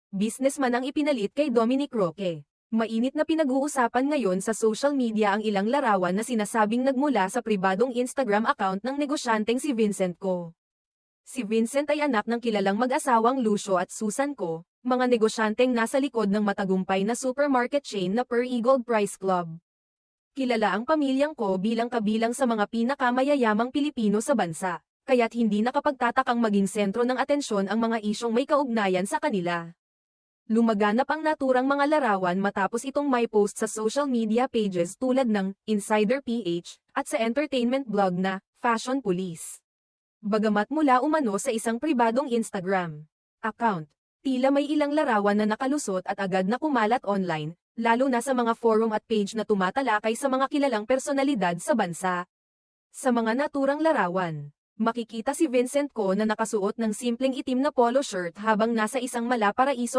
businessman ang ipinalit kay Dominic Roque. Mainit na pinag-uusapan ngayon sa social media ang ilang larawan na sinasabing nagmula sa pribadong Instagram account ng negosyanteng si Vincent Co. Si Vincent ay anak ng kilalang mag-asawang Lucio at Susan Co., mga negosyanteng nasa likod ng matagumpay na supermarket chain na Per Eagle Price Club. Kilala ang pamilyang Co bilang kabilang sa mga pinakamayayamang Pilipino sa bansa, kaya't hindi nakapagtatakang maging sentro ng atensyon ang mga isyong may kaugnayan sa kanila. Lumaganap ang naturang mga larawan matapos itong may post sa social media pages tulad ng Insider PH at sa entertainment blog na Fashion Police. Bagamat mula umano sa isang pribadong Instagram account, tila may ilang larawan na nakalusot at agad na kumalat online, lalo na sa mga forum at page na tumatalakay sa mga kilalang personalidad sa bansa. Sa mga naturang larawan, makikita si Vincent Co na nakasuot ng simpleng itim na polo shirt habang nasa isang Malaparaiso